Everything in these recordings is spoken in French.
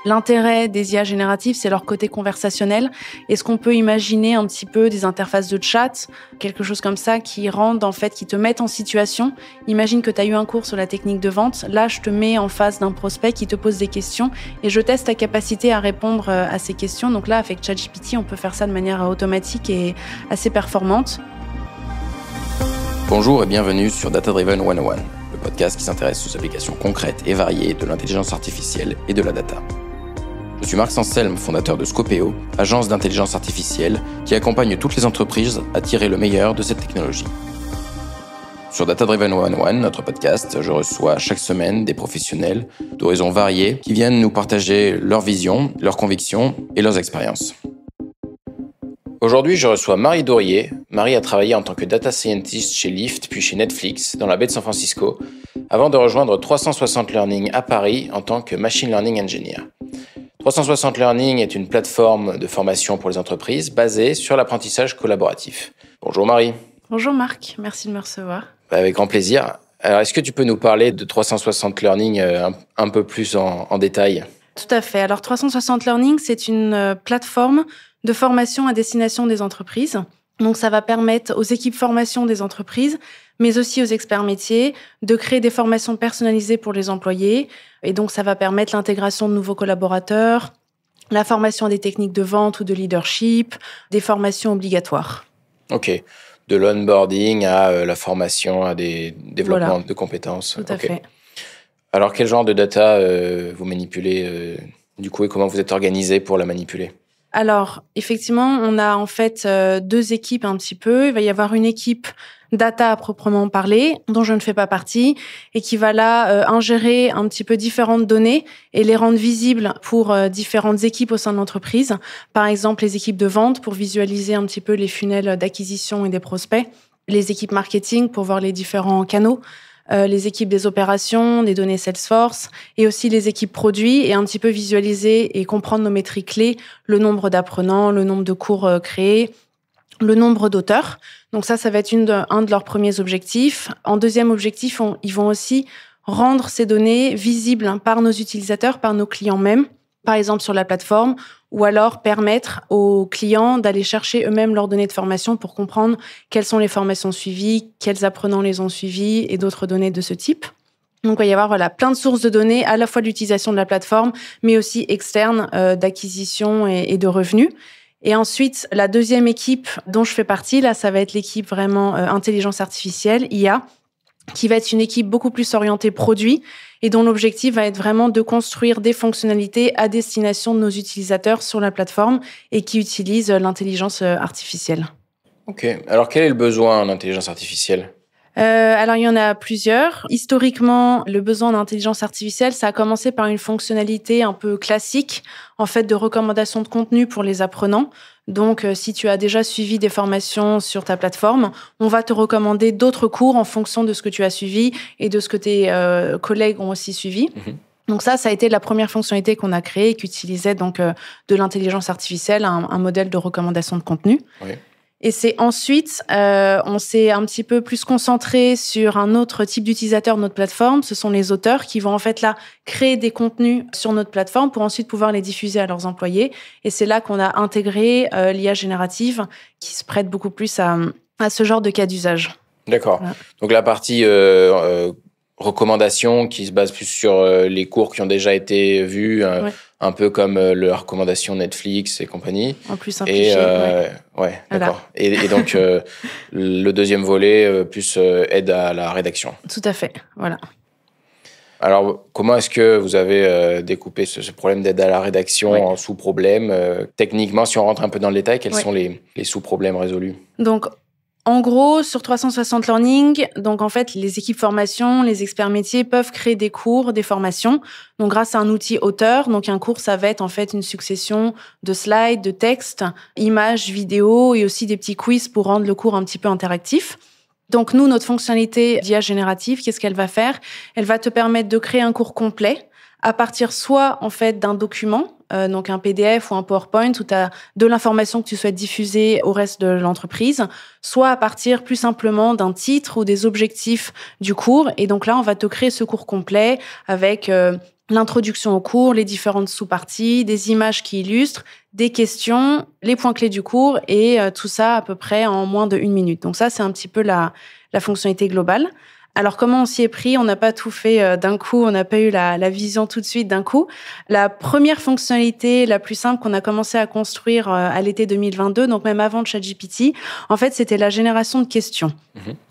L'intérêt des IA génératives, c'est leur côté conversationnel. Est-ce qu'on peut imaginer un petit peu des interfaces de chat, quelque chose comme ça qui qui te mettent en situation? Imagine que tu as eu un cours sur la technique de vente. Là, je te mets en face d'un prospect qui te pose des questions et je teste ta capacité à répondre à ces questions. Donc là, avec ChatGPT, on peut faire ça de manière automatique et assez performante. Bonjour et bienvenue sur Data Driven 101, le podcast qui s'intéresse aux applications concrètes et variées de l'intelligence artificielle et de la data. Je suis Marc Sanselme, fondateur de Scopeo, agence d'intelligence artificielle qui accompagne toutes les entreprises à tirer le meilleur de cette technologie. Sur Data Driven 101, notre podcast, je reçois chaque semaine des professionnels d'horizons variés qui viennent nous partager leur vision, leurs convictions et leurs expériences. Aujourd'hui, je reçois Marie Dorier. Marie a travaillé en tant que data scientist chez Lyft puis chez Netflix dans la baie de San Francisco avant de rejoindre 360 Learning à Paris en tant que machine learning engineer. 360 Learning est une plateforme de formation pour les entreprises basée sur l'apprentissage collaboratif. Bonjour Marie. Bonjour Marc, merci de me recevoir. Avec grand plaisir. Alors, est-ce que tu peux nous parler de 360 Learning un peu plus en détail ? Tout à fait. Alors 360 Learning, c'est une plateforme de formation à destination des entreprises. Donc ça va permettre aux équipes formation des entreprises, mais aussi aux experts métiers, de créer des formations personnalisées pour les employés. Et donc ça va permettre l'intégration de nouveaux collaborateurs, la formation à des techniques de vente ou de leadership, des formations obligatoires. Ok. De l'onboarding à la formation, à des développements de compétences. Tout à fait. Alors quel genre de data vous manipulez du coup et comment vous êtes organisé pour la manipuler ? Alors, effectivement, on a en fait deux équipes un petit peu. Il va y avoir une équipe data à proprement parler, dont je ne fais pas partie, et qui va là ingérer un petit peu différentes données et les rendre visibles pour différentes équipes au sein de l'entreprise. Par exemple, les équipes de vente pour visualiser un petit peu les funnels d'acquisition et des prospects, les équipes marketing pour voir les différents canaux, les équipes des opérations, des données Salesforce, et aussi les équipes produits, et un petit peu visualiser et comprendre nos métriques clés, le nombre d'apprenants, le nombre de cours créés, le nombre d'auteurs. Donc ça va être un de leurs premiers objectifs. En deuxième objectif, ils vont aussi rendre ces données visibles par nos utilisateurs, par nos clients même, par exemple sur la plateforme, ou alors permettre aux clients d'aller chercher eux-mêmes leurs données de formation pour comprendre quelles sont les formations suivies, quels apprenants les ont suivies et d'autres données de ce type. Donc, il va y avoir plein de sources de données, à la fois de l'utilisation de la plateforme, mais aussi externes d'acquisition et de revenus. Et ensuite, la deuxième équipe dont je fais partie, là, ça va être l'équipe vraiment intelligence artificielle, IA, qui va être une équipe beaucoup plus orientée produit et dont l'objectif va être vraiment de construire des fonctionnalités à destination de nos utilisateurs sur la plateforme et qui utilisent l'intelligence artificielle. Ok. Alors, quel est le besoin en intelligence artificielle ? Alors, il y en a plusieurs. Historiquement, le besoin d'intelligence artificielle, ça a commencé par une fonctionnalité un peu classique, en fait, de recommandation de contenu pour les apprenants. Donc, si tu as déjà suivi des formations sur ta plateforme, on va te recommander d'autres cours en fonction de ce que tu as suivi et de ce que tes collègues ont aussi suivi. Mmh. Donc ça a été la première fonctionnalité qu'on a créée et qui utilisait donc de l'intelligence artificielle, un modèle de recommandation de contenu. Oui. Et c'est ensuite, on s'est un petit peu plus concentré sur un autre type d'utilisateur de notre plateforme. Ce sont les auteurs qui vont en fait là créer des contenus sur notre plateforme pour ensuite pouvoir les diffuser à leurs employés. Et c'est là qu'on a intégré l'IA générative qui se prête beaucoup plus à ce genre de cas d'usage. D'accord. Voilà. Donc la partie recommandation qui se base plus sur les cours qui ont déjà été vus, ouais. Un peu comme la recommandation Netflix et compagnie. En plus simplifié. Ouais, d'accord. Voilà. Et donc, le deuxième volet, plus aide à la rédaction. Tout à fait, voilà. Alors, comment est-ce que vous avez découpé ce problème d'aide à la rédaction en sous-problèmes techniquement, si on rentre un peu dans le détail, quels sont les sous-problèmes résolus ? Donc, en gros, sur 360 Learning, donc en fait, les équipes formation, les experts métiers peuvent créer des cours, des formations. Donc, grâce à un outil auteur, donc un cours, ça va être en fait une succession de slides, de textes, images, vidéos et aussi des petits quiz pour rendre le cours un petit peu interactif. Donc, nous, notre fonctionnalité d'IA générative, qu'est-ce qu'elle va faire ? Elle va te permettre de créer un cours complet à partir soit en fait d'un document, donc un PDF ou un PowerPoint où tu as de l'information que tu souhaites diffuser au reste de l'entreprise, soit à partir plus simplement d'un titre ou des objectifs du cours. Et donc là, on va te créer ce cours complet avec l'introduction au cours, les différentes sous-parties, des images qui illustrent, des questions, les points clés du cours et tout ça à peu près en moins de 1 minute. Donc ça, c'est un petit peu la fonctionnalité globale. Alors, comment on s'y est pris? On n'a pas tout fait d'un coup, on n'a pas eu la vision tout de suite d'un coup. La première fonctionnalité, la plus simple qu'on a commencé à construire à l'été 2022, donc même avant ChatGPT, en fait, c'était la génération de questions.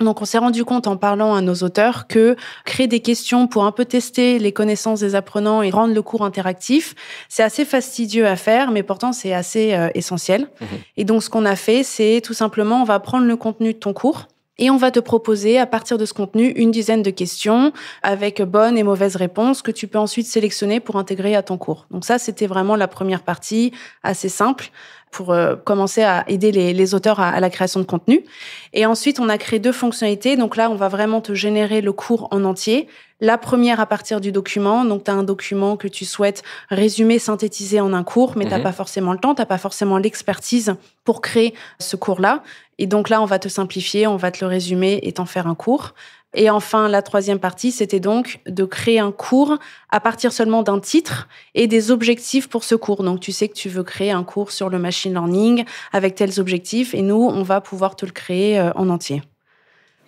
Donc, on s'est rendu compte en parlant à nos auteurs que créer des questions pour un peu tester les connaissances des apprenants et rendre le cours interactif, c'est assez fastidieux à faire, mais pourtant, c'est assez essentiel. Et donc, ce qu'on a fait, c'est tout simplement, on va prendre le contenu de ton cours, et on va te proposer, à partir de ce contenu, une dizaine de questions avec bonnes et mauvaises réponses que tu peux ensuite sélectionner pour intégrer à ton cours. Donc ça, c'était vraiment la première partie, assez simple, pour commencer à aider les auteurs à la création de contenu. Et ensuite, on a créé 2 fonctionnalités. Donc là, on va vraiment te générer le cours en entier. La première à partir du document. Donc, tu as un document que tu souhaites résumer, synthétiser en un cours, mais tu n'as pas forcément le temps, tu n'as pas forcément l'expertise pour créer ce cours-là. Et donc là, on va te simplifier, on va te le résumer et t'en faire un cours. Et enfin, la 3e partie, c'était donc de créer un cours à partir seulement d'un titre et des objectifs pour ce cours. Donc, tu sais que tu veux créer un cours sur le machine learning avec tels objectifs et nous, on va pouvoir te le créer en entier.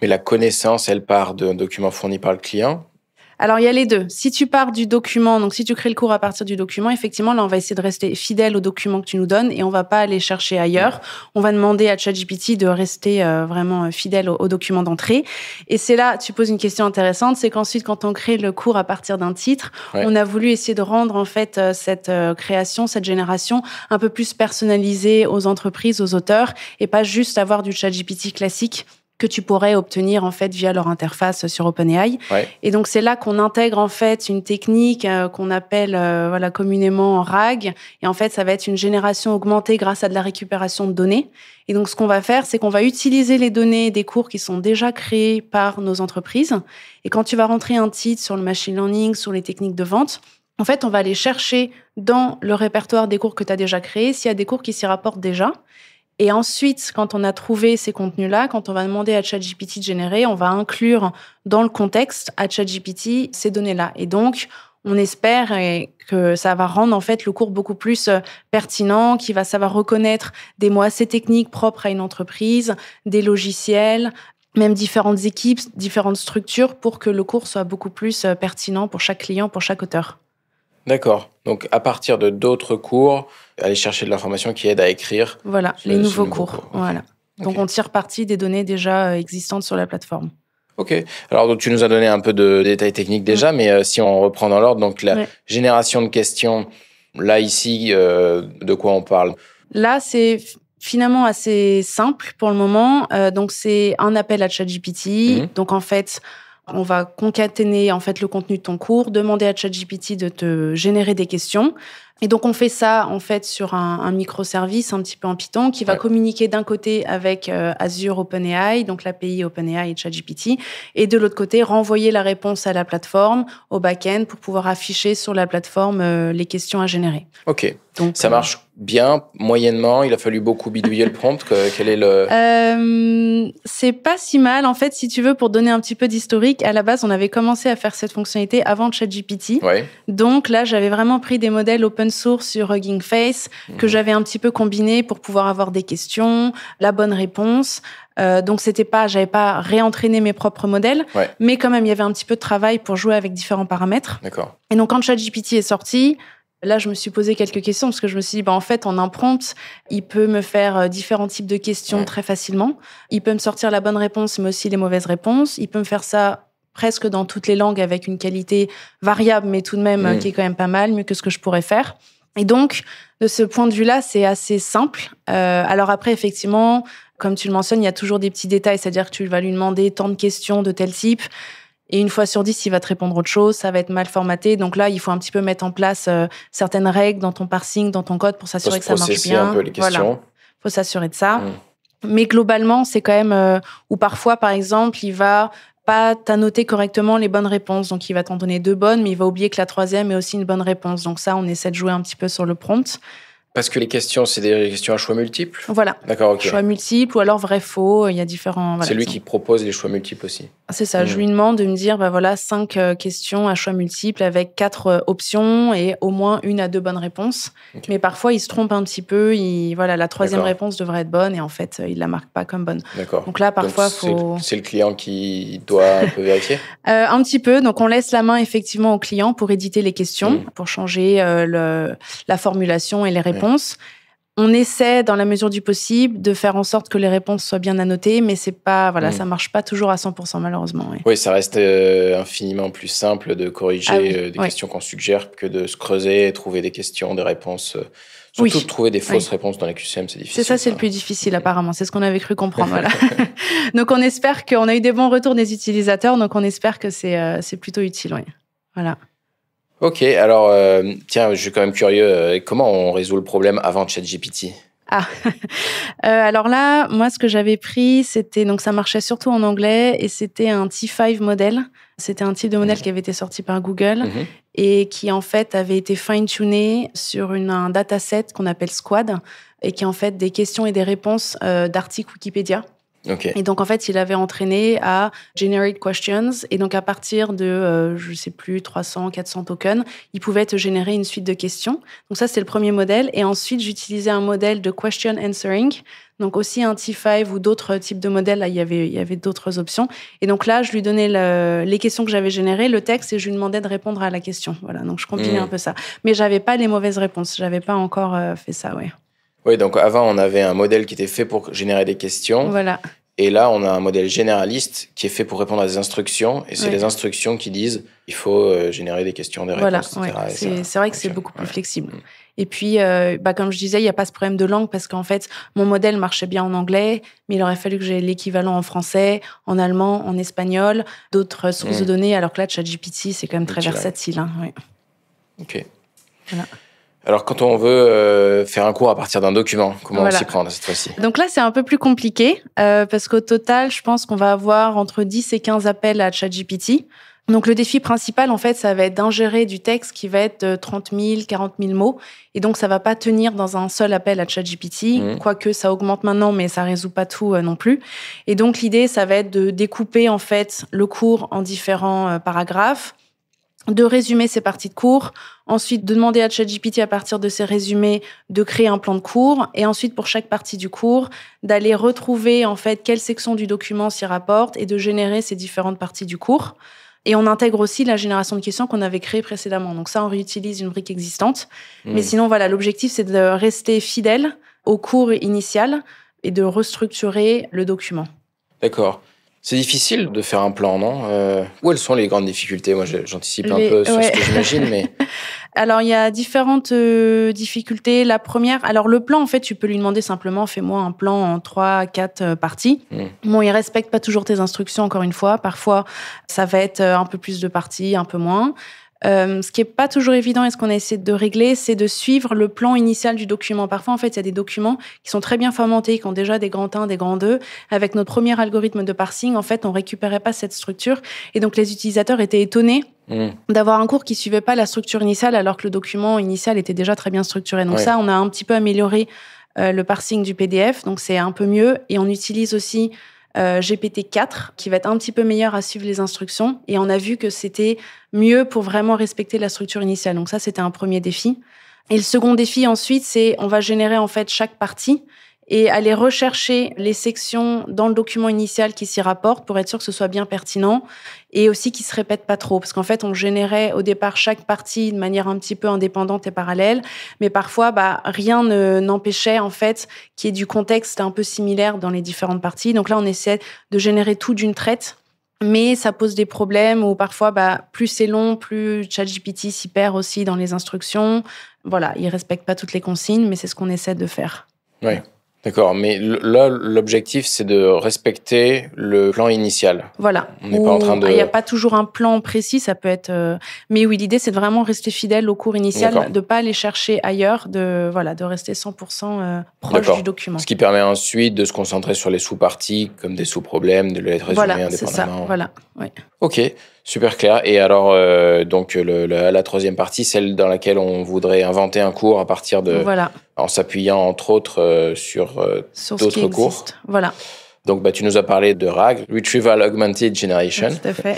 Mais la connaissance, elle part d'un document fourni par le client? Alors, il y a les 2. Si tu pars du document, donc si tu crées le cours à partir du document, effectivement, là, on va essayer de rester fidèle au document que tu nous donnes et on va pas aller chercher ailleurs. On va demander à ChatGPT de rester vraiment fidèle au document d'entrée. Et c'est là, tu poses une question intéressante, c'est qu'ensuite, quand on crée le cours à partir d'un titre, on a voulu essayer de rendre, en fait, cette création, cette génération un peu plus personnalisée aux entreprises, aux auteurs et pas juste avoir du ChatGPT classique que tu pourrais obtenir en fait via leur interface sur OpenAI. Et donc c'est là qu'on intègre en fait une technique qu'on appelle communément RAG. Et en fait, ça va être une génération augmentée grâce à de la récupération de données. Et donc ce qu'on va faire, c'est qu'on va utiliser les données des cours qui sont déjà créés par nos entreprises. Et quand tu vas rentrer un titre sur le machine learning, sur les techniques de vente, en fait, on va aller chercher dans le répertoire des cours que tu as déjà créés s'il y a des cours qui s'y rapportent déjà. Et ensuite, quand on a trouvé ces contenus-là, quand on va demander à ChatGPT de générer, on va inclure dans le contexte à ChatGPT ces données-là. Et donc, on espère que ça va rendre en fait le cours beaucoup plus pertinent, qu'il va savoir reconnaître des mots assez techniques propres à une entreprise, des logiciels, même différentes équipes, différentes structures pour que le cours soit beaucoup plus pertinent pour chaque client, pour chaque auteur. D'accord. Donc, à partir de d'autres cours, aller chercher de l'information qui aide à écrire. Voilà, les nouveaux cours. Okay. Voilà. Donc, on tire parti des données déjà existantes sur la plateforme. Ok. Alors, donc, tu nous as donné un peu de détails techniques déjà, mais si on reprend dans l'ordre, donc la génération de questions, là, ici, de quoi on parle? Là, c'est finalement assez simple pour le moment. Donc, c'est un appel à ChatGPT. Donc, en fait, on va concaténer en fait le contenu de ton cours, demander à ChatGPT de te générer des questions. Et donc, on fait ça en fait sur un microservice un petit peu en Python qui va communiquer d'un côté avec Azure OpenAI, donc l'API OpenAI et ChatGPT, et de l'autre côté, renvoyer la réponse à la plateforme, au back-end, pour pouvoir afficher sur la plateforme les questions à générer. Ok. Donc, ça marche bien, moyennement. Il a fallu beaucoup bidouiller le prompt. Quel est le... C'est pas si mal. En fait, si tu veux, pour donner un petit peu d'historique, à la base, on avait commencé à faire cette fonctionnalité avant ChatGPT. Donc là, j'avais vraiment pris des modèles open source sur Hugging Face que j'avais un petit peu combiné pour pouvoir avoir des questions, la bonne réponse. Donc j'avais pas réentraîné mes propres modèles, mais quand même, il y avait un petit peu de travail pour jouer avec différents paramètres. D'accord. Et donc, quand ChatGPT est sorti, là, je me suis posé quelques questions parce que je me suis dit, en fait, en un prompt, il peut me faire différents types de questions très facilement. Il peut me sortir la bonne réponse, mais aussi les mauvaises réponses. Il peut me faire ça presque dans toutes les langues avec une qualité variable, mais tout de même qui est quand même pas mal, mieux que ce que je pourrais faire. Et donc, de ce point de vue-là, c'est assez simple. Alors après, effectivement, comme tu le mentionnes, il y a toujours des petits détails, c'est-à-dire que tu vas lui demander tant de questions de tel type. Et une fois sur 10, il va te répondre autre chose, ça va être mal formaté. Donc là, il faut un petit peu mettre en place certaines règles dans ton parsing, dans ton code pour s'assurer que ça marche bien. Un peu les questions. Voilà. Faut s'assurer de ça. Mais globalement, c'est quand même... ou parfois, par exemple, il va pas t'annoter correctement les bonnes réponses. Donc, il va t'en donner 2 bonnes, mais il va oublier que la 3e est aussi une bonne réponse. Donc ça, on essaie de jouer un petit peu sur le prompt. Parce que les questions, c'est des questions à choix multiples? Voilà. D'accord, ok. Choix multiples ou alors vrai-faux. Il y a différents... Voilà, c'est lui qui propose les choix multiples aussi. C'est ça. Je lui demande de me dire, 5 questions à choix multiples avec 4 options et au moins 1 à 2 bonnes réponses. Okay. Mais parfois, il se trompe un petit peu. La troisième réponse devrait être bonne et en fait, il la marque pas comme bonne. D'accord. Donc là, parfois, c'est le client qui doit un peu vérifier? Un petit peu. Donc, on laisse la main effectivement au client pour éditer les questions, pour changer la formulation et les réponses. On essaie, dans la mesure du possible, de faire en sorte que les réponses soient bien annotées, mais c'est pas, ça marche pas toujours à 100%, malheureusement. Oui, oui, ça reste infiniment plus simple de corriger des questions qu'on suggère que de se creuser et trouver des questions, des réponses. Surtout de trouver des fausses réponses dans les QCM, c'est difficile. C'est ça, c'est le plus difficile, apparemment. C'est ce qu'on avait cru comprendre. Voilà. Donc, on espère qu'on a eu des bons retours des utilisateurs, donc on espère que c'est plutôt utile. Oui. Voilà. Ok, alors, tiens, je suis quand même curieux. Comment on résout le problème avant ChatGPT? Alors là, moi, ce que j'avais pris, donc ça marchait surtout en anglais, et c'était un T5 modèle. C'était un type de modèle qui avait été sorti par Google et qui, en fait, avait été fine-tuné sur un dataset qu'on appelle Squad et qui est, en fait, des questions et des réponses d'articles Wikipédia. Okay. Et donc, en fait, il avait entraîné à generate questions. Et donc, à partir de, 300, 400 tokens, il pouvait te générer une suite de questions. Donc, ça, c'est le premier modèle. Et ensuite, j'utilisais un modèle de question answering. Donc, aussi un T5 ou d'autres types de modèles. Là, il y avait d'autres options. Et donc, là, je lui donnais les questions que j'avais générées, le texte, et je lui demandais de répondre à la question. Voilà. Donc, je compilais un peu ça. Mais j'avais pas les mauvaises réponses. J'avais pas encore fait ça, ouais. Oui, donc avant, on avait un modèle qui était fait pour générer des questions. Voilà. Et là, on a un modèle généraliste qui est fait pour répondre à des instructions. Et c'est les instructions qui disent il faut générer des questions, des réponses, etc. C'est vrai que c'est beaucoup plus flexible. Et puis, comme je disais, il n'y a pas ce problème de langue parce qu'en fait, mon modèle marchait bien en anglais, mais il aurait fallu que j'ai l'équivalent en français, en allemand, en espagnol, d'autres sources de données, alors que là, ChatGPT, c'est quand même très versatile. Hein, ouais. Ok. Voilà. Alors, quand on veut faire un cours à partir d'un document, comment on s'y prend cette fois-ci? Donc là, c'est un peu plus compliqué parce qu'au total, je pense qu'on va avoir entre 10 et 15 appels à ChatGPT. Donc, le défi principal, en fait, ça va être d'ingérer du texte qui va être de 30 000, 40 000 mots. Et donc, ça va pas tenir dans un seul appel à ChatGPT, quoique ça augmente maintenant, mais ça résout pas tout non plus. Et donc, l'idée, ça va être de découper, en fait, le cours en différents paragraphes, de résumer ces parties de cours, ensuite de demander à ChatGPT à partir de ces résumés de créer un plan de cours et ensuite pour chaque partie du cours d'aller retrouver en fait quelle section du document s'y rapporte et de générer ces différentes parties du cours. Et on intègre aussi la génération de questions qu'on avait créée précédemment. Donc ça, on réutilise une brique existante. Mais sinon, voilà, l'objectif, c'est de rester fidèle au cours initial et de restructurer le document. D'accord. C'est difficile de faire un plan, non? Où elles sont les grandes difficultés? Moi, j'anticipe un peu sur ce que j'imagine, mais... Alors, il y a différentes difficultés. La première, alors le plan, en fait, tu peux lui demander simplement, fais-moi un plan en 3-4 parties. Bon, il respecte pas toujours tes instructions, encore une fois. Parfois, ça va être un peu plus de parties, un peu moins. Ce qui est pas toujours évident et ce qu'on a essayé de régler, c'est de suivre le plan initial du document. Parfois, en fait, il y a des documents qui sont très bien formatés, qui ont déjà des grands 1, des grands 2. Avec notre premier algorithme de parsing, en fait, on récupérait pas cette structure. Et donc, les utilisateurs étaient étonnés d'avoir un cours qui suivait pas la structure initiale, alors que le document initial était déjà très bien structuré. Donc ça, on a un petit peu amélioré le parsing du PDF. Donc, c'est un peu mieux. Et on utilise aussi GPT-4 qui va être un petit peu meilleur à suivre les instructions et on a vu que c'était mieux pour vraiment respecter la structure initiale. Donc ça, c'était un premier défi. Et le second défi ensuite, c'est on va générer en fait chaque partie et aller rechercher les sections dans le document initial qui s'y rapportent pour être sûr que ce soit bien pertinent et aussi qu'ils se répètent pas trop. Parce qu'en fait, on générait au départ chaque partie de manière un petit peu indépendante et parallèle, mais parfois, rien n'empêchait en fait qu'il y ait du contexte un peu similaire dans les différentes parties. Donc là, on essaie de générer tout d'une traite. Mais ça pose des problèmes où parfois, plus c'est long, plus ChatGPT s'y perd aussi dans les instructions. Voilà, il respecte pas toutes les consignes, mais c'est ce qu'on essaie de faire. Oui. D'accord, mais là, l'objectif, c'est de respecter le plan initial. Voilà. On n'est pas en train de... Il n'y a pas toujours un plan précis, ça peut être... Mais oui, l'idée, c'est de vraiment rester fidèle au cours initial, de ne pas aller chercher ailleurs, de rester 100% proche du document. Ce qui permet ensuite de se concentrer sur les sous-parties, comme des sous-problèmes, de les résumer indépendamment. Voilà, c'est ça, voilà, oui. Ok, super clair. Et alors, donc la troisième partie, celle dans laquelle on voudrait inventer un cours à partir de, Voilà, en s'appuyant entre autres sur sur ce qui d'autres cours. existe. Voilà, Donc, tu nous as parlé de RAG, Retrieval Augmented Generation. tout à fait.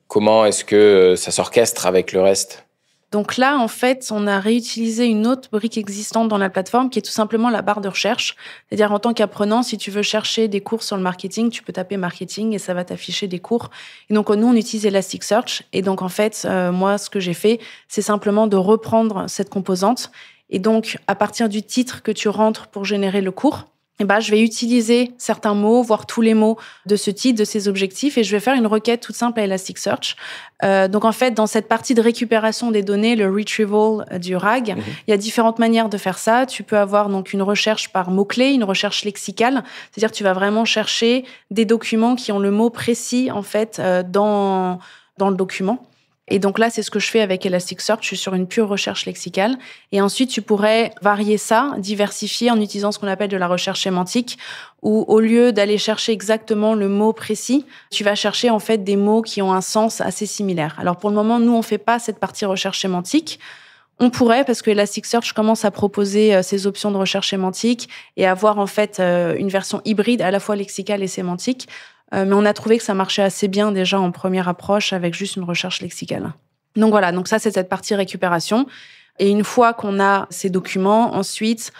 Comment est-ce que ça s'orchestre avec le reste? Donc là, en fait, on a réutilisé une autre brique existante dans la plateforme qui est tout simplement la barre de recherche. C'est-à-dire, en tant qu'apprenant, si tu veux chercher des cours sur le marketing, tu peux taper marketing et ça va t'afficher des cours. Et donc, nous, on utilise Elasticsearch. Et donc, en fait, moi, ce que j'ai fait, c'est simplement de reprendre cette composante. Et donc, à partir du titre que tu rentres pour générer le cours, je vais utiliser certains mots, voire tous les mots de ce titre, de ces objectifs, et je vais faire une requête toute simple à Elasticsearch. Donc, en fait, dans cette partie de récupération des données, le retrieval du RAG, il y a différentes manières de faire ça. Tu peux avoir donc une recherche par mots-clés, une recherche lexicale, c'est-à-dire tu vas vraiment chercher des documents qui ont le mot précis, en fait, dans le document. Et donc là, c'est ce que je fais avec Elasticsearch. Je suis sur une pure recherche lexicale. Et ensuite, tu pourrais varier ça, diversifier en utilisant ce qu'on appelle de la recherche sémantique, où au lieu d'aller chercher exactement le mot précis, tu vas chercher en fait des mots qui ont un sens assez similaire. Alors pour le moment, nous, on fait pas cette partie recherche sémantique. On pourrait, parce que Elasticsearch commence à proposer ces options de recherche sémantique et avoir en fait une version hybride à la fois lexicale et sémantique. Mais on a trouvé que ça marchait assez bien déjà en première approche avec juste une recherche lexicale. Donc voilà, donc ça c'est cette partie récupération. Et une fois qu'on a ces documents, ensuite,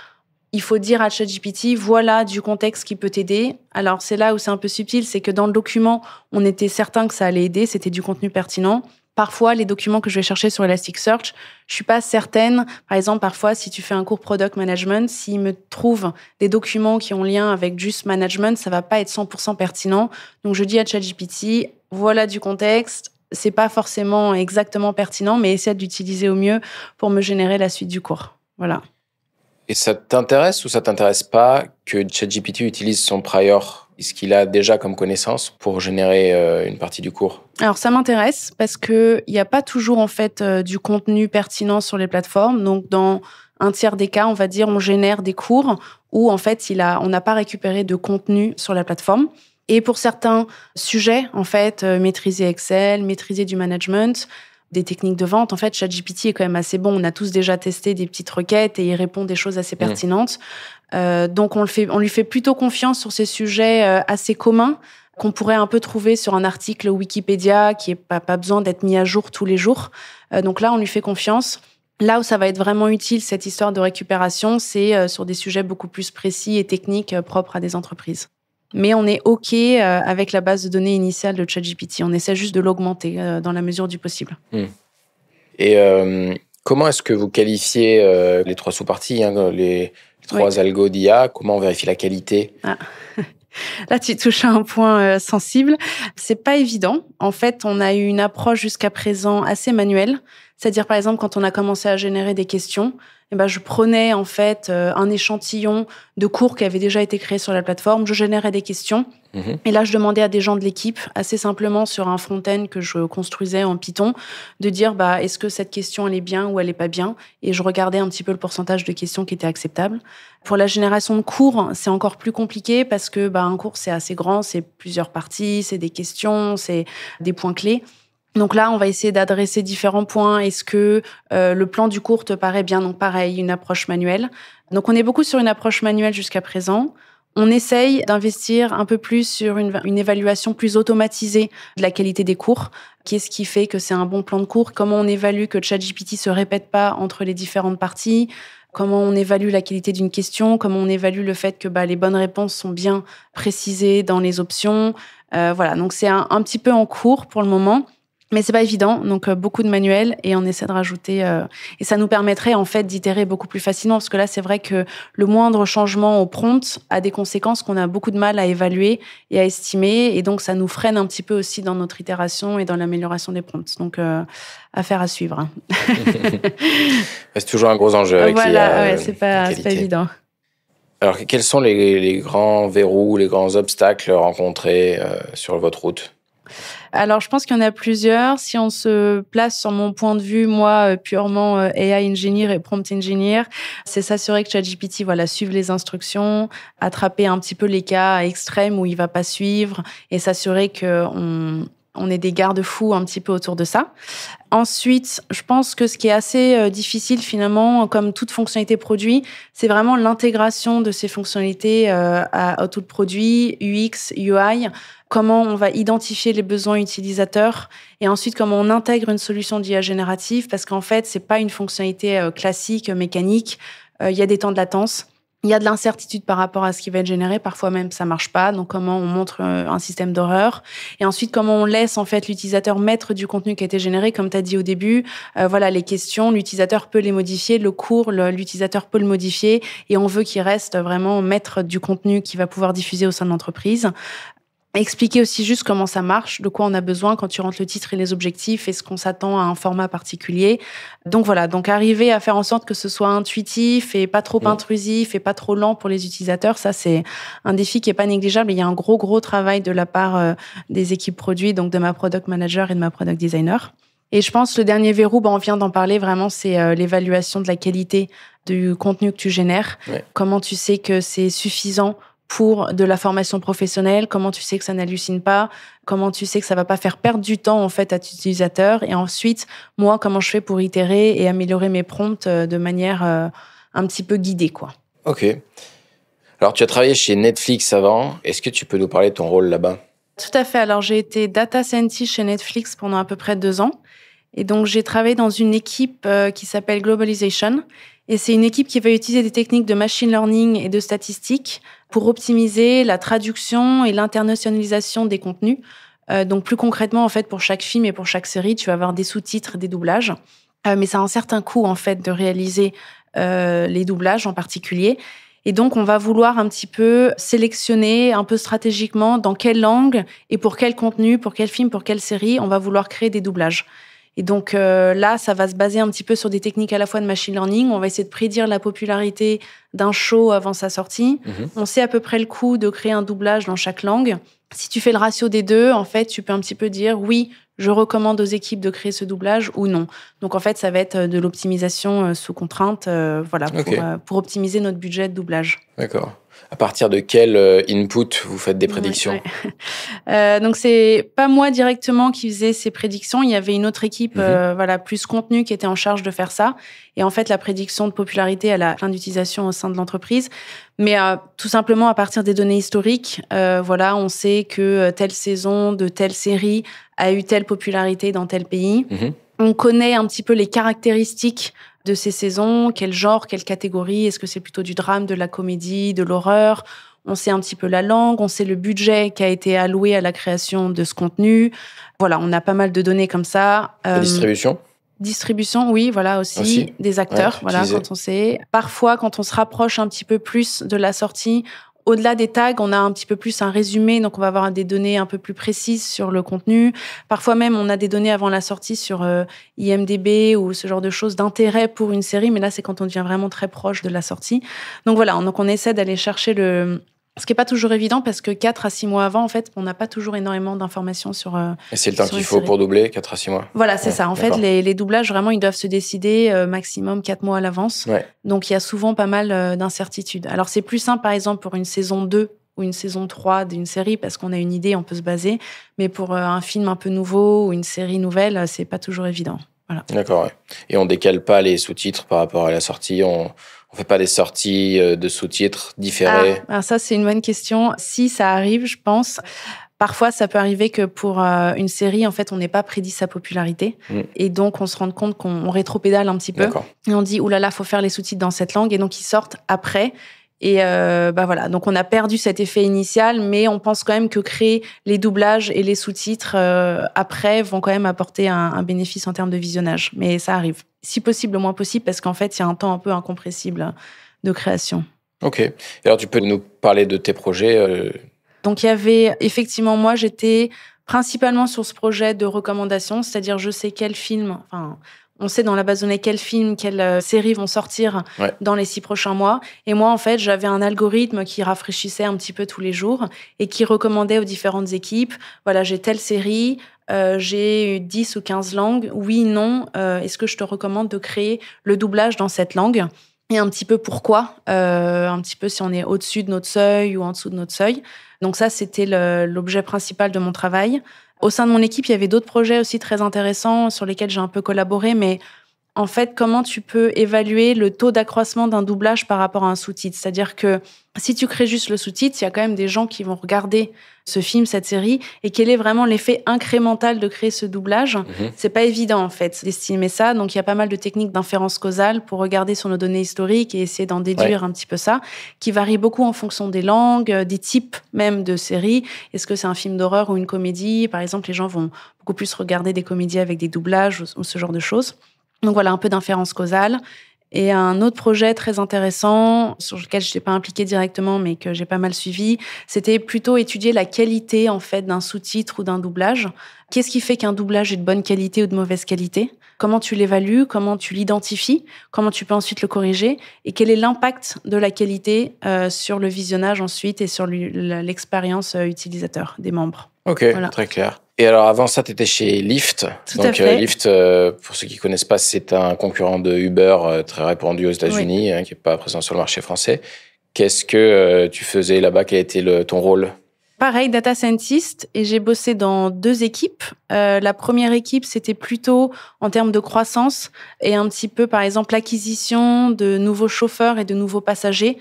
il faut dire à ChatGPT, voilà du contexte qui peut t'aider. Alors c'est là où c'est un peu subtil, c'est que dans le document, on était certain que ça allait aider, c'était du contenu pertinent. Parfois, les documents que je vais chercher sur Elasticsearch, je suis pas certaine. Par exemple, parfois, si tu fais un cours Product Management, s'il me trouve des documents qui ont lien avec juste management, ça va pas être 100% pertinent. Donc, je dis à ChatGPT, voilà du contexte. C'est pas forcément exactement pertinent, mais essaie d'utiliser au mieux pour me générer la suite du cours. Voilà. Et ça t'intéresse ou ça t'intéresse pas que ChatGPT utilise son prior, ce qu'il a déjà comme connaissance pour générer une partie du cours? Alors ça m'intéresse parce que il y a pas toujours en fait du contenu pertinent sur les plateformes. Donc dans un tiers des cas, on va dire, on génère des cours où en fait on n'a pas récupéré de contenu sur la plateforme. Et pour certains sujets, en fait, maîtriser Excel, maîtriser du management, des techniques de vente. En fait, ChatGPT est quand même assez bon. On a tous déjà testé des petites requêtes et il répond des choses assez pertinentes. Donc, on lui fait plutôt confiance sur ces sujets assez communs qu'on pourrait un peu trouver sur un article Wikipédia qui n'a pas besoin d'être mis à jour tous les jours. Donc là, on lui fait confiance. Là où ça va être vraiment utile, cette histoire de récupération, c'est sur des sujets beaucoup plus précis et techniques propres à des entreprises. Mais on est OK avec la base de données initiale de ChatGPT. On essaie juste de l'augmenter dans la mesure du possible. Et comment est-ce que vous qualifiez les trois sous-parties, les trois algos d'IA? Comment on vérifie la qualité? Là, tu touches à un point sensible. C'est pas évident. En fait, on a eu une approche jusqu'à présent assez manuelle. C'est-à-dire, par exemple, quand on a commencé à générer des questions, je prenais en fait un échantillon de cours qui avait déjà été créé sur la plateforme, je générais des questions, et là je demandais à des gens de l'équipe, assez simplement sur un front-end que je construisais en Python, de dire est-ce que cette question elle est bien ou elle est pas bien, et je regardais un petit peu le pourcentage de questions qui étaient acceptables. Pour la génération de cours, c'est encore plus compliqué parce que un cours c'est assez grand, c'est plusieurs parties, c'est des questions, c'est des points clés. Donc là, on va essayer d'adresser différents points. Est-ce que le plan du cours te paraît bien? Donc pareil, une approche manuelle. Donc on est beaucoup sur une approche manuelle jusqu'à présent. On essaye d'investir un peu plus sur une évaluation plus automatisée de la qualité des cours. Qu'est-ce qui fait que c'est un bon plan de cours? Comment on évalue que ChatGPT se répète pas entre les différentes parties? Comment on évalue la qualité d'une question? Comment on évalue le fait que les bonnes réponses sont bien précisées dans les options? Voilà, donc c'est un petit peu en cours pour le moment. Mais c'est pas évident, donc beaucoup de manuels et on essaie de rajouter et ça nous permettrait en fait d'itérer beaucoup plus facilement parce que là c'est vrai que le moindre changement au prompt a des conséquences qu'on a beaucoup de mal à évaluer et à estimer et donc ça nous freine un petit peu aussi dans notre itération et dans l'amélioration des prompts. Donc affaire à suivre. C'est toujours un gros enjeu avec l'IA. C'est pas évident. Alors quels sont les grands verrous, les grands obstacles rencontrés sur votre route? Alors, je pense qu'il y en a plusieurs. Si on se place sur mon point de vue, moi, purement AI engineer et prompt engineer, c'est s'assurer que ChatGPT, suive les instructions, attraper un petit peu les cas extrêmes où il va pas suivre et s'assurer qu'on On est des garde-fous un petit peu autour de ça. Ensuite, je pense que ce qui est assez difficile finalement, comme toute fonctionnalité produit, c'est vraiment l'intégration de ces fonctionnalités à tout le produit, UX, UI, comment on va identifier les besoins utilisateurs et ensuite comment on intègre une solution d'IA générative parce qu'en fait, c'est pas une fonctionnalité classique, mécanique. Il y a des temps de latence. Il y a de l'incertitude par rapport à ce qui va être généré. Parfois même, ça marche pas. Donc, comment on montre un système d'horreur. Et ensuite, comment on laisse, en fait, l'utilisateur mettre du contenu qui a été généré. Comme tu as dit au début, voilà, les questions, l'utilisateur peut les modifier. Le cours, l'utilisateur peut le modifier. Et on veut qu'il reste vraiment maître du contenu qu'il va pouvoir diffuser au sein de l'entreprise. Expliquer aussi juste comment ça marche, de quoi on a besoin quand tu rentres le titre et les objectifs et ce qu'on s'attend à un format particulier. Donc voilà, donc arriver à faire en sorte que ce soit intuitif et pas trop intrusif et pas trop lent pour les utilisateurs, ça c'est un défi qui est pas négligeable. Et il y a un gros travail de la part des équipes produits, donc de ma product manager et de ma product designer. Et je pense que le dernier verrou, on vient d'en parler vraiment, c'est l'évaluation de la qualité du contenu que tu génères. Ouais. Comment tu sais que c'est suffisant pour de la formation professionnelle, comment tu sais que ça n'hallucine pas, comment tu sais que ça va pas faire perdre du temps en fait à l'utilisateur, et ensuite moi comment je fais pour itérer et améliorer mes prompts de manière un petit peu guidée quoi. Ok. Alors tu as travaillé chez Netflix avant, est-ce que tu peux nous parler de ton rôle là-bas? Tout à fait. Alors j'ai été data scientist chez Netflix pendant à peu près 2 ans, et donc j'ai travaillé dans une équipe qui s'appelle Globalization. Et c'est une équipe qui va utiliser des techniques de machine learning et de statistiques pour optimiser la traduction et l'internationalisation des contenus. Donc plus concrètement, en fait, pour chaque film et pour chaque série, tu vas avoir des sous-titres, des doublages. Mais ça a un certain coût, en fait, de réaliser les doublages en particulier. Et donc, on va vouloir un petit peu sélectionner un peu stratégiquement dans quelle langue et pour quel contenu, pour quel film, pour quelle série, on va vouloir créer des doublages. Et donc là, ça va se baser un petit peu sur des techniques à la fois de machine learning. On va essayer de prédire la popularité d'un show avant sa sortie. On sait à peu près le coût de créer un doublage dans chaque langue. Si tu fais le ratio des deux, en fait, tu peux un petit peu dire oui, je recommande aux équipes de créer ce doublage ou non. Donc en fait, ça va être de l'optimisation sous contrainte, voilà, pour optimiser notre budget de doublage. D'accord. À partir de quel input vous faites des prédictions? Donc c'est pas moi directement qui faisais ces prédictions. Il y avait une autre équipe, voilà, plus contenu qui était en charge de faire ça. Et en fait, la prédiction de popularité, elle a plein d'utilisations au sein de l'entreprise. Mais tout simplement à partir des données historiques, voilà, on sait que telle saison de telle série a eu telle popularité dans tel pays. On connaît un petit peu les caractéristiques de ces saisons, quel genre, quelle catégorie, est-ce que c'est plutôt du drame, de la comédie, de l'horreur? On sait un petit peu la langue, on sait le budget qui a été alloué à la création de ce contenu. Voilà, on a pas mal de données comme ça. La distribution? Distribution, oui, voilà aussi. Des acteurs, voilà, quand on sait. Parfois, quand on se rapproche un petit peu plus de la sortie, au-delà des tags, on a un petit peu plus un résumé, donc on va avoir des données un peu plus précises sur le contenu. Parfois même, on a des données avant la sortie sur IMDb ou ce genre de choses d'intérêt pour une série, mais là, c'est quand on devient vraiment très proche de la sortie. Donc voilà, donc on essaie d'aller chercher ce qui n'est pas toujours évident parce que 4 à 6 mois avant, en fait, on n'a pas toujours énormément d'informations sur. Et c'est le temps qu'il faut pour doubler, 4 à 6 mois. Voilà, c'est ça. En fait, les doublages, vraiment, ils doivent se décider maximum 4 mois à l'avance. Ouais. Donc, il y a souvent pas mal d'incertitudes. Alors, c'est plus simple, par exemple, pour une saison 2 ou une saison 3 d'une série parce qu'on a une idée, on peut se baser. Mais pour un film un peu nouveau ou une série nouvelle, c'est pas toujours évident. Voilà. D'accord, ouais. Et on décale pas les sous-titres par rapport à la sortie, on fait pas des sorties de sous-titres différées? Alors ça, c'est une bonne question. Si ça arrive, je pense. Parfois, ça peut arriver que pour une série, en fait, on n'ait pas prédit sa popularité. Et donc, on se rend compte qu'on rétropédale un petit peu. D'accord. Et on dit, oulala, faut faire les sous-titres dans cette langue. Et donc, ils sortent après. Et voilà, donc on a perdu cet effet initial, mais on pense quand même que créer les doublages et les sous-titres après vont quand même apporter un bénéfice en termes de visionnage. Mais ça arrive. Si possible, le moins possible, parce qu'en fait, il y a un temps un peu incompressible de création. Ok. Et alors, tu peux nous parler de tes projets Donc, il y avait, effectivement, moi, j'étais principalement sur ce projet de recommandation, c'est-à-dire je sais quel film... On sait dans la base de données quels films, quelles séries vont sortir dans les 6 prochains mois. Et moi, en fait, j'avais un algorithme qui rafraîchissait un petit peu tous les jours et qui recommandait aux différentes équipes, voilà, j'ai telle série, j'ai 10 ou 15 langues. Oui, non, est-ce que je te recommande de créer le doublage dans cette langue? Et un petit peu pourquoi, un petit peu si on est au-dessus de notre seuil ou en dessous de notre seuil. Donc ça, c'était l'objet principal de mon travail. Au sein de mon équipe, il y avait d'autres projets aussi très intéressants sur lesquels j'ai un peu collaboré, mais en fait, comment tu peux évaluer le taux d'accroissement d'un doublage par rapport à un sous-titre? C'est-à-dire que si tu crées juste le sous-titre, il y a quand même des gens qui vont regarder ce film, cette série, et quel est vraiment l'effet incrémental de créer ce doublage? C'est pas évident, en fait, d'estimer ça. Donc, il y a pas mal de techniques d'inférence causale pour regarder sur nos données historiques et essayer d'en déduire un petit peu ça, qui varient beaucoup en fonction des langues, des types même de séries. Est-ce que c'est un film d'horreur ou une comédie? Par exemple, les gens vont beaucoup plus regarder des comédies avec des doublages ou ce genre de choses. Donc voilà, un peu d'inférence causale. Et un autre projet très intéressant, sur lequel je n'étais pas impliquée directement, mais que j'ai pas mal suivi, c'était plutôt étudier la qualité, en fait, d'un sous-titre ou d'un doublage. Qu'est-ce qui fait qu'un doublage est de bonne qualité ou de mauvaise qualité? Comment tu l'évalues? Comment tu l'identifies? Comment tu peux ensuite le corriger? Et quel est l'impact de la qualité sur le visionnage ensuite et sur l'expérience utilisateur des membres? Ok, voilà. Très clair. Et alors, avant ça, tu étais chez Lyft. Tout à fait. Lyft, pour ceux qui ne connaissent pas, c'est un concurrent de Uber très répandu aux États-Unis, qui n'est pas présent sur le marché français. Qu'est-ce que tu faisais là-bas? Quel était ton rôle? Pareil, data scientist, et j'ai bossé dans 2 équipes. La première équipe, c'était plutôt en termes de croissance et un petit peu, par exemple, l'acquisition de nouveaux chauffeurs et de nouveaux passagers.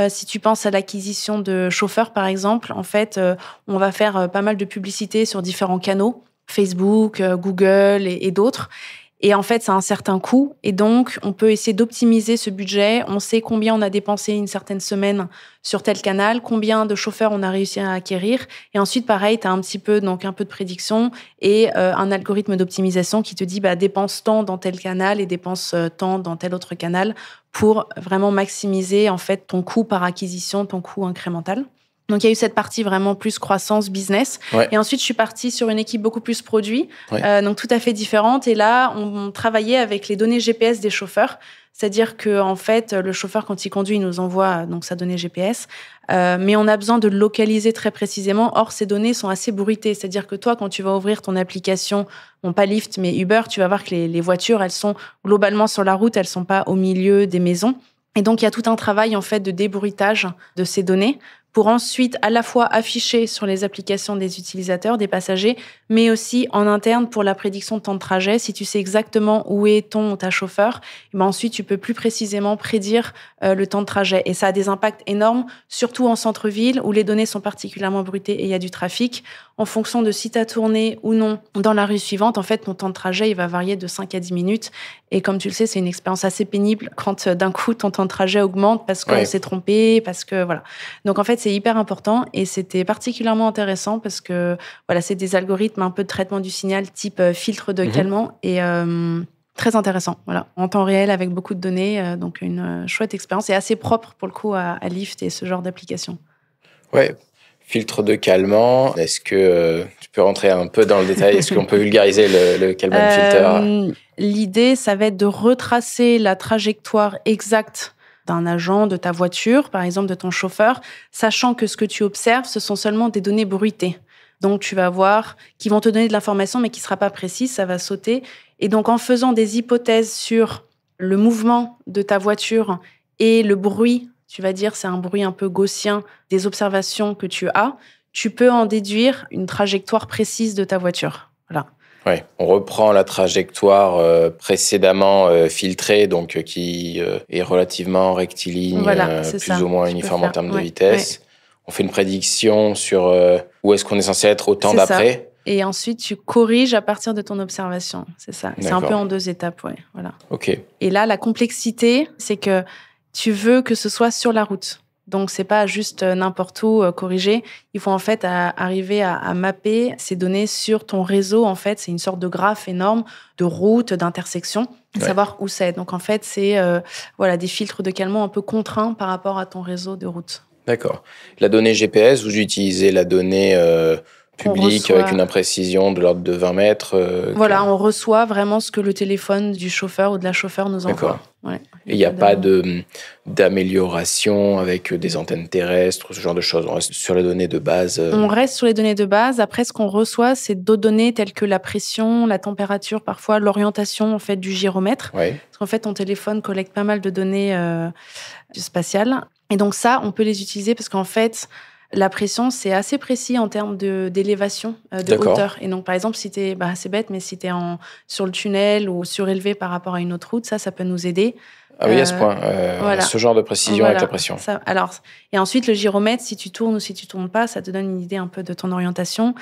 Si tu penses à l'acquisition de chauffeurs, par exemple, en fait, on va faire pas mal de publicité sur différents canaux, Facebook, Google et d'autres. Et en fait, ça a un certain coût. Et donc, on peut essayer d'optimiser ce budget. On sait combien on a dépensé une certaine semaine sur tel canal, combien de chauffeurs on a réussi à acquérir. Et ensuite, pareil, tu as un peu de prédiction et un algorithme d'optimisation qui te dit dépense tant dans tel canal et dépense tant dans tel autre canal pour vraiment maximiser en fait ton coût par acquisition, ton coût incrémental. Donc, il y a eu cette partie vraiment plus croissance, business. Ouais. Et ensuite, je suis partie sur une équipe beaucoup plus produit, donc tout à fait différente. Et là, on travaillait avec les données GPS des chauffeurs. C'est-à-dire que en fait, le chauffeur, quand il conduit, il nous envoie donc sa donnée GPS. Mais on a besoin de le localiser très précisément. Or, ces données sont assez bruitées. C'est-à-dire que toi, quand tu vas ouvrir ton application, bon, pas Lyft, mais Uber, tu vas voir que les voitures, elles sont globalement sur la route, elles sont pas au milieu des maisons. Et donc, il y a tout un travail en fait de débruitage de ces données pour ensuite à la fois afficher sur les applications des utilisateurs, des passagers, mais aussi en interne pour la prédiction de temps de trajet. Si tu sais exactement où est ton ou ta chauffeur, ensuite tu peux plus précisément prédire le temps de trajet. Et ça a des impacts énormes, surtout en centre-ville où les données sont particulièrement bruitées et il y a du trafic. En fonction de si tu as tourné ou non dans la rue suivante, en fait, ton temps de trajet, il va varier de 5 à 10 minutes. Et comme tu le sais, c'est une expérience assez pénible quand d'un coup, ton temps de trajet augmente parce qu'on s'est trompé, parce que voilà. Donc, en fait, c'est hyper important et c'était particulièrement intéressant parce que voilà, c'est des algorithmes un peu de traitement du signal type filtre de calmant et très intéressant. Voilà, en temps réel avec beaucoup de données, donc une chouette expérience et assez propre pour le coup à Lyft et ce genre d'application. Ouais. Filtre de calmant, est-ce que tu peux rentrer un peu dans le détail? Est-ce qu'on peut vulgariser le Kalman filter? L'idée, ça va être de retracer la trajectoire exacte d'un agent, de ta voiture, par exemple de ton chauffeur, sachant que ce que tu observes, ce sont seulement des données bruitées. Donc, tu vas voir qui vont te donner de l'information, mais qui ne sera pas précise, ça va sauter. Et donc, en faisant des hypothèses sur le mouvement de ta voiture et le bruit, tu vas dire c'est un bruit un peu gaussien des observations que tu as, tu peux en déduire une trajectoire précise de ta voiture. Voilà. Ouais, on reprend la trajectoire précédemment filtrée, donc qui est relativement rectiligne, voilà, plus ou moins uniforme en termes de vitesse. Ouais. On fait une prédiction sur où est-ce qu'on est censé être au temps d'après. Ça. Et ensuite, tu corriges à partir de ton observation. C'est ça. D'accord. C'est un peu en 2 étapes, ouais. Voilà. Ok. Et là, la complexité, c'est que tu veux que ce soit sur la route. Donc, c'est pas juste n'importe où corriger. Il faut en fait arriver à mapper ces données sur ton réseau. En fait, c'est une sorte de graphe énorme de routes, d'intersections, savoir où c'est. Donc, en fait, c'est des filtres de calmant un peu contraints par rapport à ton réseau de routes. D'accord. La donnée GPS, vous utilisez la donnée publique avec une imprécision de l'ordre de 20 mètres. On reçoit vraiment ce que le téléphone du chauffeur ou de la chauffeur nous envoie. D'accord. Ouais. Et il n'y a pas d'amélioration avec des antennes terrestres, ce genre de choses. On reste sur les données de base. On reste sur les données de base. Après, ce qu'on reçoit, c'est d'autres données telles que la pression, la température, parfois l'orientation en fait du gyromètre. Ouais. Parce qu'en fait, ton téléphone collecte pas mal de données spatiales. Et donc ça, on peut les utiliser parce qu'en fait, La pression, c'est assez précis en termes d'élévation, de hauteur. Et donc, par exemple, si t'es, c'est bête, mais si t'es sur le tunnel ou surélevé par rapport à une autre route, ça peut nous aider. Ah oui, à ce point, voilà. Ce genre de précision avec la pression. Et ensuite, le gyromètre, si tu tournes ou si tu tournes pas, ça te donne une idée un peu de ton orientation.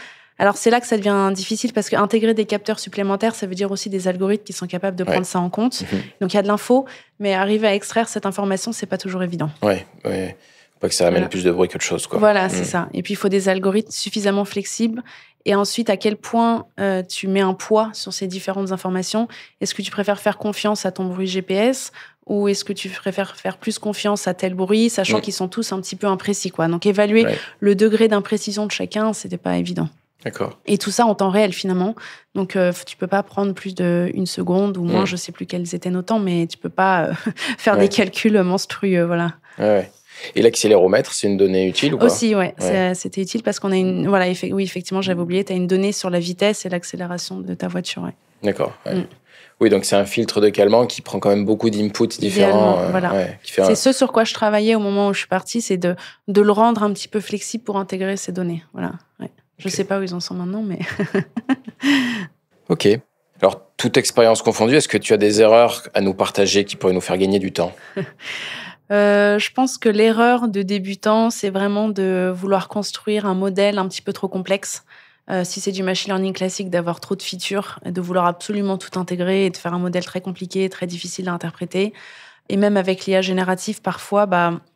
Alors, c'est là que ça devient difficile parce qu'intégrer des capteurs supplémentaires, ça veut dire aussi des algorithmes qui sont capables de prendre ça en compte. Donc, il y a de l'info, mais arriver à extraire cette information, c'est pas toujours évident. Oui. Pas que ça amène plus de bruit qu'autre chose, quoi. Voilà, c'est ça. Et puis, il faut des algorithmes suffisamment flexibles. Et ensuite, à quel point tu mets un poids sur ces différentes informations. Est-ce que tu préfères faire confiance à ton bruit GPS ou est-ce que tu préfères faire plus confiance à tel bruit, sachant qu'ils sont tous un petit peu imprécis, quoi. Donc, évaluer le degré d'imprécision de chacun, c'était pas évident. D'accord. Et tout ça en temps réel, finalement. Donc, tu peux pas prendre plus d'1 seconde ou moins, je sais plus quels étaient nos temps, mais tu peux pas faire des calculs monstrueux, voilà. Ouais. Et l'accéléromètre, c'est une donnée utile ou pas ? Aussi, c'était utile parce qu'on a une... Voilà, oui, effectivement, j'avais oublié, tu as une donnée sur la vitesse et l'accélération de ta voiture. Ouais. D'accord. Ouais. Oui, donc c'est un filtre de calmant qui prend quand même beaucoup d'inputs différents. Voilà. C'est ce sur quoi je travaillais au moment où je suis partie, c'est de le rendre un petit peu flexible pour intégrer ces données. Voilà. Ouais. Je sais pas où ils en sont maintenant, mais... Ok. Alors, toute expérience confondue, est-ce que tu as des erreurs à nous partager qui pourraient nous faire gagner du temps ? Je pense que l'erreur de débutant, c'est vraiment de vouloir construire un modèle un petit peu trop complexe. Si c'est du machine learning classique, d'avoir trop de features, de vouloir absolument tout intégrer et de faire un modèle très compliqué, très difficile à interpréter. Et même avec l'IA générative, parfois,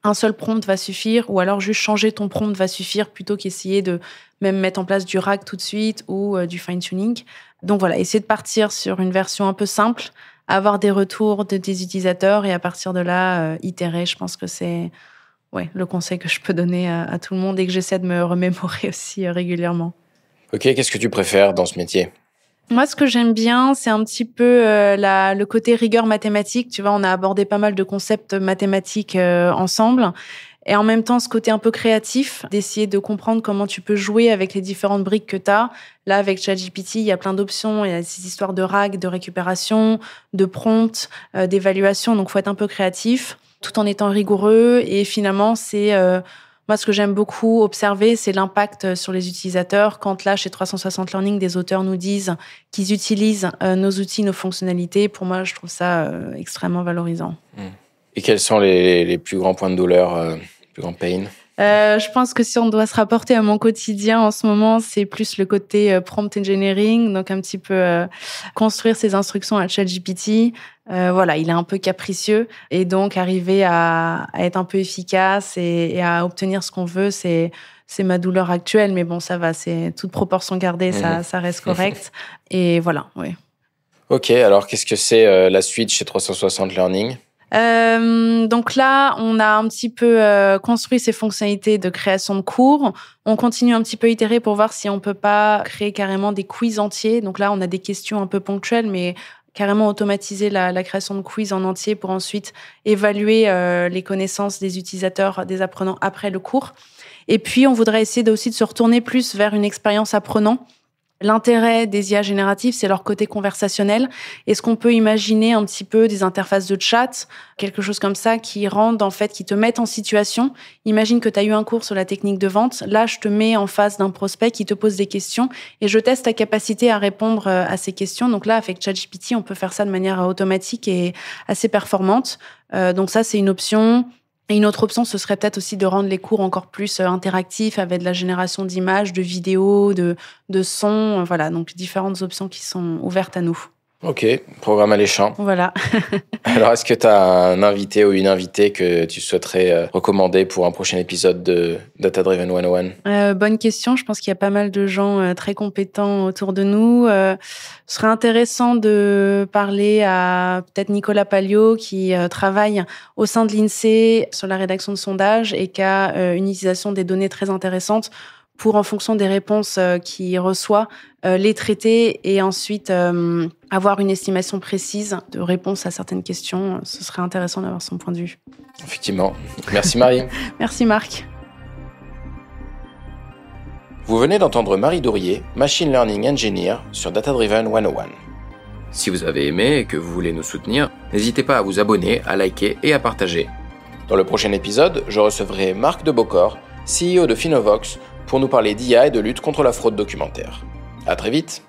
un seul prompt va suffire, ou alors juste changer ton prompt va suffire, plutôt qu'essayer de même mettre en place du RAG tout de suite ou du fine-tuning. Donc voilà, essayer de partir sur une version un peu simple, avoir des retours des utilisateurs et à partir de là, itérer. Je pense que c'est le conseil que je peux donner à tout le monde et que j'essaie de me remémorer aussi régulièrement. Ok, qu'est-ce que tu préfères dans ce métier ? Moi, ce que j'aime bien, c'est un petit peu le côté rigueur mathématique. Tu vois, on a abordé pas mal de concepts mathématiques ensemble. Et en même temps, ce côté un peu créatif, d'essayer de comprendre comment tu peux jouer avec les différentes briques que tu as. Là, avec ChatGPT, il y a plein d'options. Il y a ces histoires de RAG, de récupération, de prompt, d'évaluation. Donc, il faut être un peu créatif, tout en étant rigoureux. Et finalement, c'est... moi, ce que j'aime beaucoup observer, c'est l'impact sur les utilisateurs. Quand là, chez 360 Learning, des auteurs nous disent qu'ils utilisent nos outils, nos fonctionnalités, pour moi, je trouve ça extrêmement valorisant. Et quels sont les plus grands points de douleur, plus grands pains ? Je pense que si on doit se rapporter à mon quotidien en ce moment, c'est plus le côté prompt engineering, donc un petit peu construire ses instructions à ChatGPT. Voilà, il est un peu capricieux et donc arriver à être un peu efficace et à obtenir ce qu'on veut, c'est ma douleur actuelle. Mais bon, ça va, c'est toute proportion gardée, ça reste correct. Et voilà, oui. Ok, alors qu'est-ce que c'est la suite chez 360 Learning ? Donc là, on a un petit peu construit ces fonctionnalités de création de cours. On continue un petit peu à itérer pour voir si on peut pas créer carrément des quiz entiers. Donc là, on a des questions un peu ponctuelles, mais carrément automatiser la création de quiz en entier pour ensuite évaluer les connaissances des utilisateurs, des apprenants après le cours. Et puis, on voudrait essayer aussi de se retourner plus vers une expérience apprenant. L'intérêt des IA génératives, c'est leur côté conversationnel. Est-ce qu'on peut imaginer un petit peu des interfaces de chat, quelque chose comme ça, qui te mettent en situation. Imagine que tu as eu un cours sur la technique de vente. Là, je te mets en face d'un prospect qui te pose des questions et je teste ta capacité à répondre à ces questions. Donc là, avec ChatGPT, on peut faire ça de manière automatique et assez performante. Donc ça, c'est une option. Et une autre option, ce serait peut-être aussi de rendre les cours encore plus interactifs avec de la génération d'images, de vidéos, de sons. Voilà, donc différentes options qui sont ouvertes à nous. Ok, programme alléchant. Voilà. Alors, est-ce que tu as un invité ou une invitée que tu souhaiterais recommander pour un prochain épisode de Data Driven 101 ? Bonne question. Je pense qu'il y a pas mal de gens très compétents autour de nous. Ce serait intéressant de parler à peut-être Nicolas Palliot qui travaille au sein de l'INSEE sur la rédaction de sondages et qui a une utilisation des données très intéressante pour, en fonction des réponses qu'il reçoit, les traiter et ensuite avoir une estimation précise de réponse à certaines questions. Ce serait intéressant d'avoir son point de vue. Effectivement. Merci Marie. Merci Marc. Vous venez d'entendre Marie Dourier, Machine Learning Engineer sur Data Driven 101. Si vous avez aimé et que vous voulez nous soutenir, n'hésitez pas à vous abonner, à liker et à partager. Dans le prochain épisode, je recevrai Marc de Beaucord, CEO de Finovox, pour nous parler d'IA et de lutte contre la fraude documentaire. À très vite!